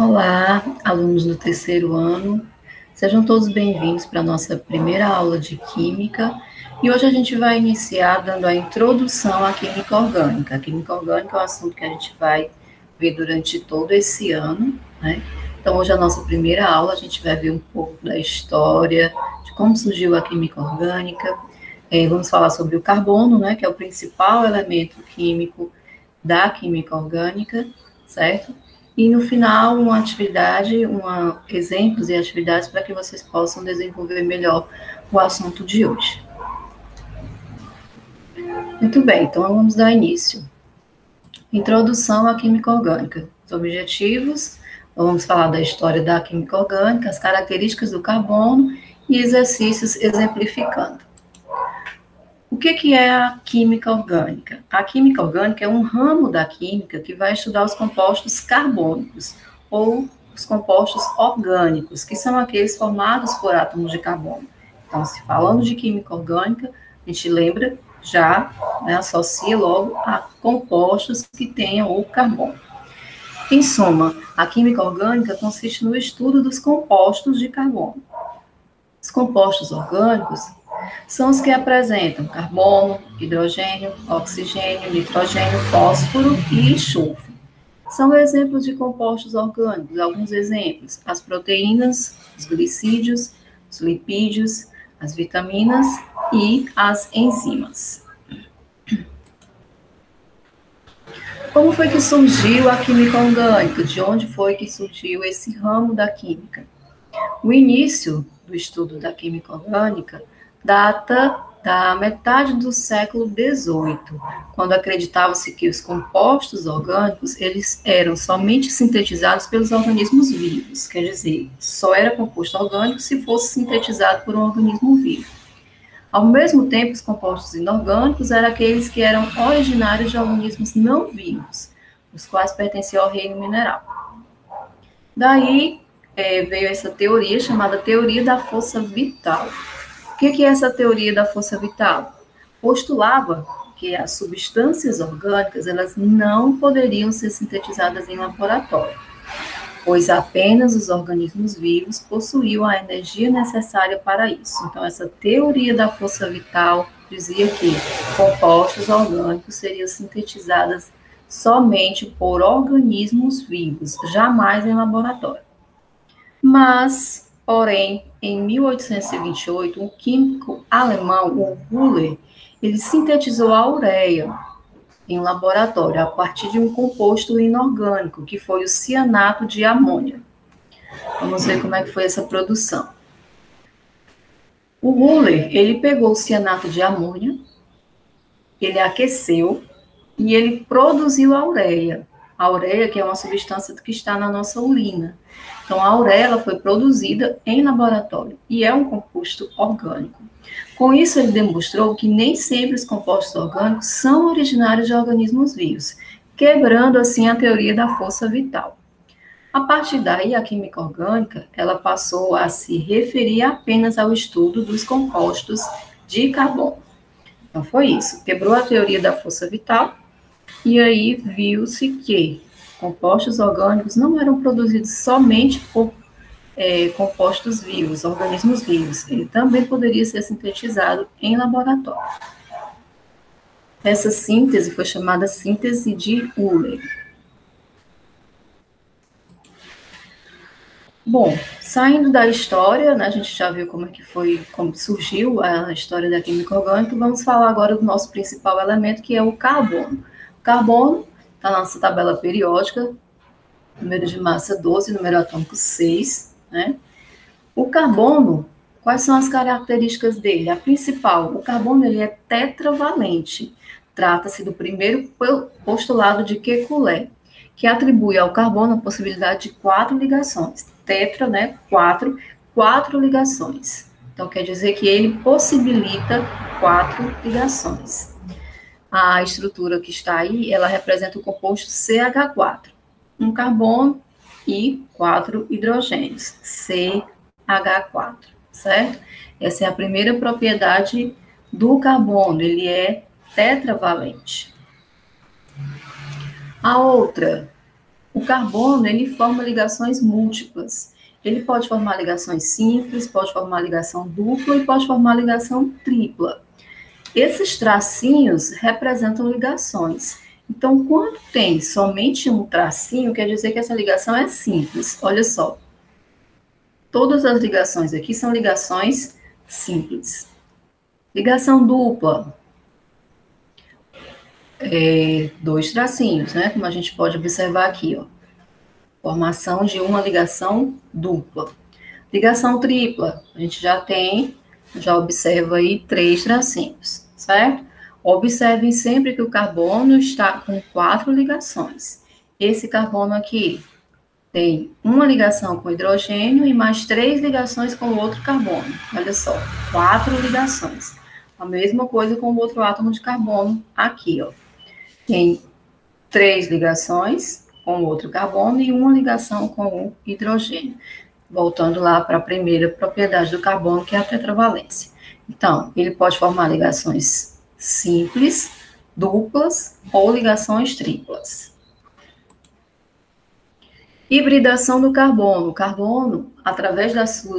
Olá, alunos do terceiro ano, sejam todos bem-vindos para a nossa primeira aula de Química, e hoje a gente vai iniciar dando a introdução à Química Orgânica. A Química Orgânica é um assunto que a gente vai ver durante todo esse ano, né? Então, hoje a nossa primeira aula, a gente vai ver um pouco da história, de como surgiu a Química Orgânica, vamos falar sobre o carbono, né, que é o principal elemento químico da Química Orgânica, certo? E no final, uma atividade, exemplos e atividades para que vocês possam desenvolver melhor o assunto de hoje. Muito bem, então vamos dar início. Introdução à Química Orgânica. Os objetivos, vamos falar da história da Química Orgânica, as características do carbono e exercícios exemplificando. O que é a química orgânica? A química orgânica é um ramo da química que vai estudar os compostos carbônicos, ou os compostos orgânicos, que são aqueles formados por átomos de carbono. Então, se falando de química orgânica, a gente lembra já, né, associa logo a compostos que tenham o carbono. Em suma, a química orgânica consiste no estudo dos compostos de carbono. Os compostos orgânicos são os que apresentam carbono, hidrogênio, oxigênio, nitrogênio, fósforo e enxofre. São exemplos de compostos orgânicos. Alguns exemplos: as proteínas, os glicídios, os lipídios, as vitaminas e as enzimas. Como foi que surgiu a química orgânica? De onde foi que surgiu esse ramo da química? O início do estudo da química orgânica data da metade do século XVIII, quando acreditava-se que os compostos orgânicos eles eram somente sintetizados pelos organismos vivos, quer dizer, só era composto orgânico se fosse sintetizado por um organismo vivo. Ao mesmo tempo, os compostos inorgânicos eram aqueles que eram originários de organismos não vivos, os quais pertenciam ao reino mineral. Daí veio essa teoria chamada teoria da força vital. O que é essa teoria da força vital? Postulava que as substâncias orgânicas elas não poderiam ser sintetizadas em laboratório, pois apenas os organismos vivos possuíam a energia necessária para isso. Então, essa teoria da força vital dizia que compostos orgânicos seriam sintetizados somente por organismos vivos, jamais em laboratório. Mas, porém, em 1828, um químico alemão, o Wöhler, ele sintetizou a ureia em laboratório a partir de um composto inorgânico, que foi o cianato de amônia. Vamos ver como é que foi essa produção. O Wöhler, ele pegou o cianato de amônia, ele aqueceu e ele produziu a ureia. A ureia, que é uma substância que está na nossa urina. Então, a ureia ela foi produzida em laboratório e é um composto orgânico. Com isso, ele demonstrou que nem sempre os compostos orgânicos são originários de organismos vivos, quebrando, assim, a teoria da força vital. A partir daí, a química orgânica ela passou a se referir apenas ao estudo dos compostos de carbono. Então, foi isso. Quebrou a teoria da força vital e aí viu-se que compostos orgânicos não eram produzidos somente por compostos vivos, organismos vivos. Ele também poderia ser sintetizado em laboratório. Essa síntese foi chamada síntese de Wöhler. Bom, saindo da história, né, a gente já viu como surgiu a história da química orgânica, vamos falar agora do nosso principal elemento, que é o carbono. O carbono está na nossa tabela periódica, número de massa 12, número atômico 6, né? O carbono, quais são as características dele? A principal, o carbono ele é tetravalente. Trata-se do primeiro postulado de Kekulé, que atribui ao carbono a possibilidade de 4 ligações. Tetra, né? Quatro ligações. Então, quer dizer que ele possibilita 4 ligações. A estrutura que está aí, ela representa o composto CH4. Um carbono e 4 hidrogênios. CH4, certo? Essa é a primeira propriedade do carbono, ele é tetravalente. A outra, O carbono, ele forma ligações múltiplas. Ele pode formar ligações simples, pode formar ligação dupla e pode formar ligação tripla. Esses tracinhos representam ligações. Então, quando tem somente um tracinho, quer dizer que essa ligação é simples. Olha só. Todas as ligações aqui são ligações simples. Ligação dupla. Dois tracinhos, né? Como a gente pode observar aqui, ó. Formação de uma ligação dupla. Ligação tripla, a gente já observa aí 3 tracinhos, certo? Observem sempre que o carbono está com 4 ligações. Esse carbono aqui tem uma ligação com hidrogênio e mais 3 ligações com o outro carbono. Olha só, 4 ligações. A mesma coisa com o outro átomo de carbono aqui, ó. Tem 3 ligações com o outro carbono e uma ligação com o hidrogênio. Voltando lá para a primeira propriedade do carbono, que é a tetravalência. Então, ele pode formar ligações simples, duplas ou ligações triplas. Hibridação do carbono. O carbono, através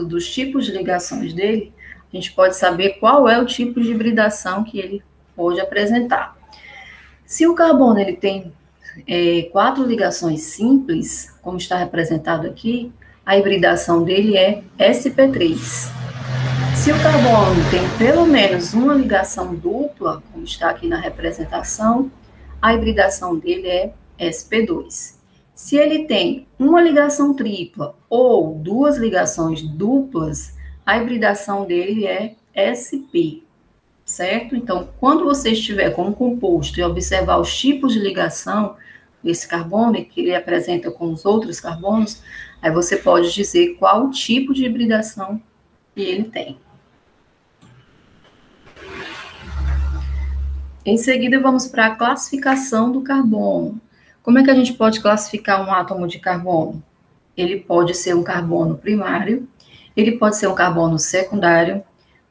dos tipos de ligações dele, a gente pode saber qual é o tipo de hibridação que ele pode apresentar. Se o carbono ele tem 4 ligações simples, como está representado aqui, a hibridação dele é sp3. Se o carbono tem pelo menos uma ligação dupla, como está aqui na representação, a hibridação dele é sp2. Se ele tem uma ligação tripla ou 2 ligações duplas, a hibridação dele é sp, certo? Então, quando você estiver com um composto e observar os tipos de ligação desse carbono que ele apresenta com os outros carbonos, aí você pode dizer qual o tipo de hibridação que ele tem. Em seguida, vamos para a classificação do carbono. Como é que a gente pode classificar um átomo de carbono? Ele pode ser um carbono primário, ele pode ser um carbono secundário,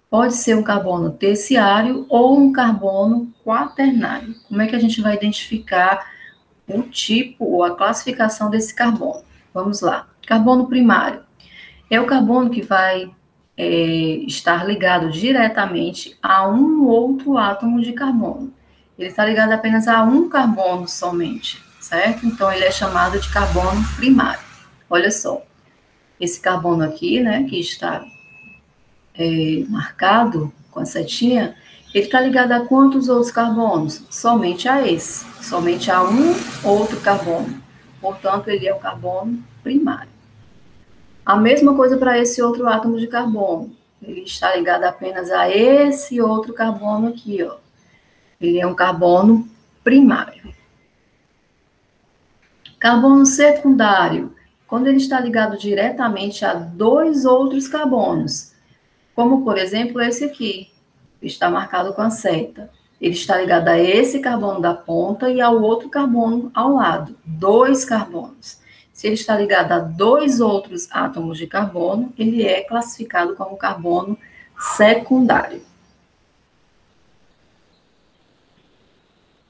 pode ser um carbono terciário ou um carbono quaternário. Como é que a gente vai identificar o tipo ou a classificação desse carbono? Vamos lá. Carbono primário é o carbono que vai estar ligado diretamente a um outro átomo de carbono. Ele está ligado apenas a um carbono somente, certo? Então, ele é chamado de carbono primário. Olha só, esse carbono aqui, né, que está marcado com a setinha, ele está ligado a quantos outros carbonos? Somente a esse, somente a um outro carbono. Portanto, ele é o carbono primário. A mesma coisa para esse outro átomo de carbono. Ele está ligado apenas a esse outro carbono aqui, ó. Ele é um carbono primário. Carbono secundário, quando ele está ligado diretamente a 2 outros carbonos, como, por exemplo, esse aqui, que está marcado com a seta. Ele está ligado a esse carbono da ponta e ao outro carbono ao lado, 2 carbonos. Se ele está ligado a 2 outros átomos de carbono, ele é classificado como carbono secundário.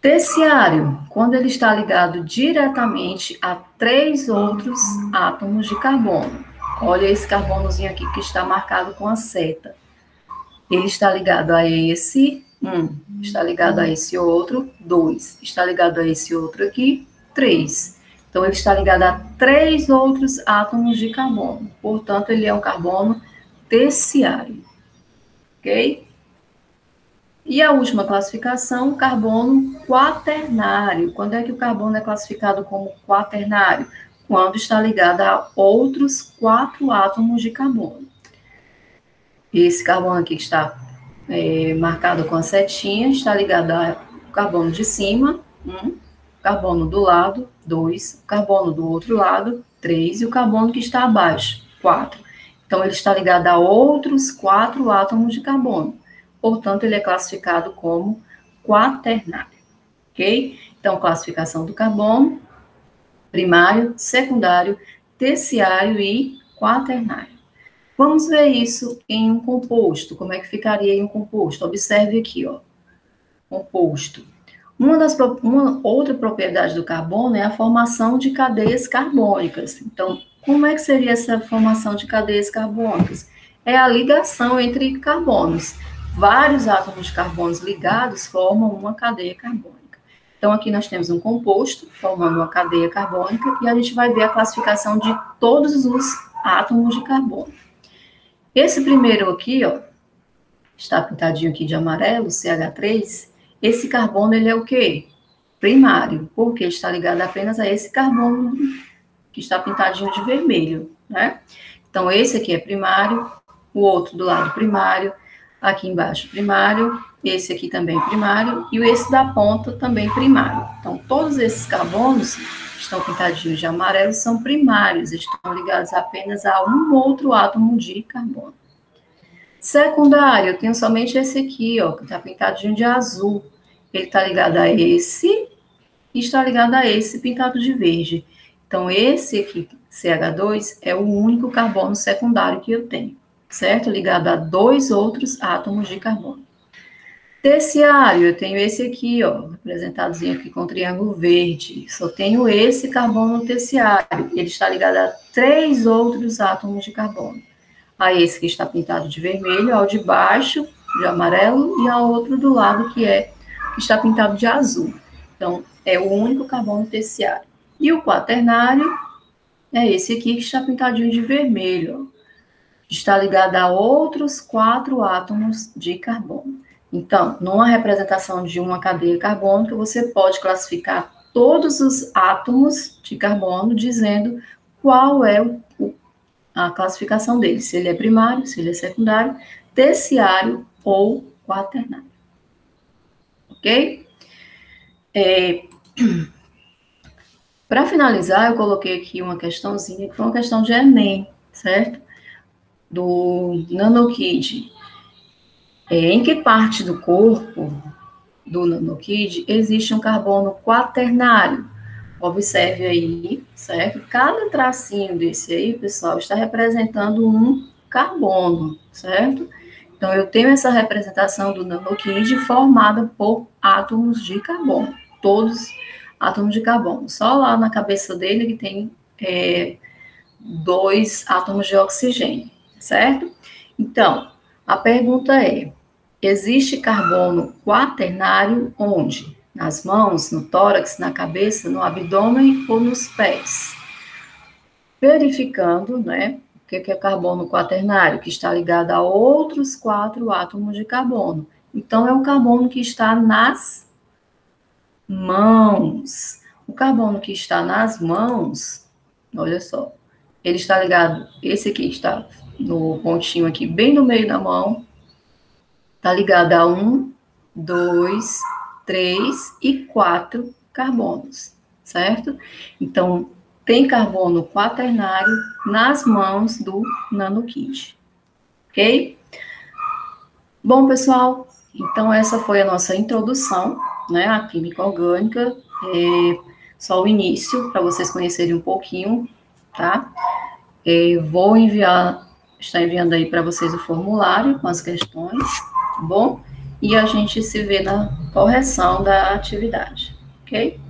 Terciário, quando ele está ligado diretamente a 3 outros átomos de carbono. Olha esse carbonozinho aqui que está marcado com a seta. Ele está ligado a esse, está ligado a esse outro, 2. Está ligado a esse outro aqui, 3. Então, ele está ligado a 3 outros átomos de carbono. Portanto, ele é um carbono terciário. Ok? E a última classificação, carbono quaternário. Quando é que o carbono é classificado como quaternário? Quando está ligado a outros 4 átomos de carbono. Esse carbono aqui que está marcado com a setinha está ligado ao carbono de cima, 1. Carbono do lado, 2, carbono do outro lado, 3, e o carbono que está abaixo, 4. Então, ele está ligado a outros 4 átomos de carbono. Portanto, ele é classificado como quaternário, ok? Então, classificação do carbono, primário, secundário, terciário e quaternário. Vamos ver isso em um composto. Como é que ficaria em um composto? Observe aqui, ó. Composto. Uma outra propriedade do carbono é a formação de cadeias carbônicas. Então, como é que seria essa formação de cadeias carbônicas? É a ligação entre carbonos. Vários átomos de carbonos ligados formam uma cadeia carbônica. Então, aqui nós temos um composto formando uma cadeia carbônica e a gente vai ver a classificação de todos os átomos de carbono. Esse primeiro aqui, ó, está pintadinho aqui de amarelo, CH3, esse carbono, ele é o quê? Primário, porque está ligado apenas a esse carbono que está pintadinho de vermelho, né? Então, esse aqui é primário, o outro do lado primário, aqui embaixo primário, esse aqui também primário, e esse da ponta também primário. Então, todos esses carbonos que estão pintadinhos de amarelo são primários, estão ligados apenas a um outro átomo de carbono. Secundário, eu tenho somente esse aqui, ó, que está pintadinho de azul. Ele está ligado a esse e está ligado a esse pintado de verde. Então, esse aqui, CH2, é o único carbono secundário que eu tenho, certo? Ligado a dois outros átomos de carbono. Terciário, eu tenho esse aqui, ó, representadozinho aqui com triângulo verde. Só tenho esse carbono terciário. Ele está ligado a três outros átomos de carbono. A esse que está pintado de vermelho, ao de baixo, de amarelo, e ao outro do lado, que está pintado de azul. Então, é o único carbono terciário. E o quaternário é esse aqui que está pintadinho de vermelho. Está ligado a outros 4 átomos de carbono. Então, numa representação de uma cadeia carbônica, você pode classificar todos os átomos de carbono, dizendo qual é a classificação dele, se ele é primário, se ele é secundário, terciário ou quaternário. Ok? Para finalizar, eu coloquei aqui uma questãozinha, que foi uma questão de Enem, certo? Do NanoKid. Em que parte do corpo do NanoKid existe um carbono quaternário? Observe aí, certo? Cada tracinho desse aí, pessoal, está representando um carbono, certo? Então, eu tenho essa representação do NanoKid formada por átomos de carbono, todos átomos de carbono. Só lá na cabeça dele que tem 2 átomos de oxigênio, certo? Então, a pergunta é, existe carbono quaternário onde? Nas mãos, no tórax, na cabeça, no abdômen ou nos pés? Verificando, né, o que é carbono quaternário, que está ligado a outros 4 átomos de carbono. Então, é um carbono que está nas mãos. O carbono que está nas mãos, olha só, ele está ligado, esse aqui está no pontinho aqui, bem no meio da mão, está ligado a 1, 2, 3 e 4 carbonos, certo? Então, tem carbono quaternário nas mãos do NanoKid, ok? Bom, pessoal, então essa foi a nossa introdução, né, à química orgânica, só o início, para vocês conhecerem um pouquinho, tá? Vou estar enviando aí para vocês o formulário com as questões, tá bom? E a gente se vê na correção da atividade, ok?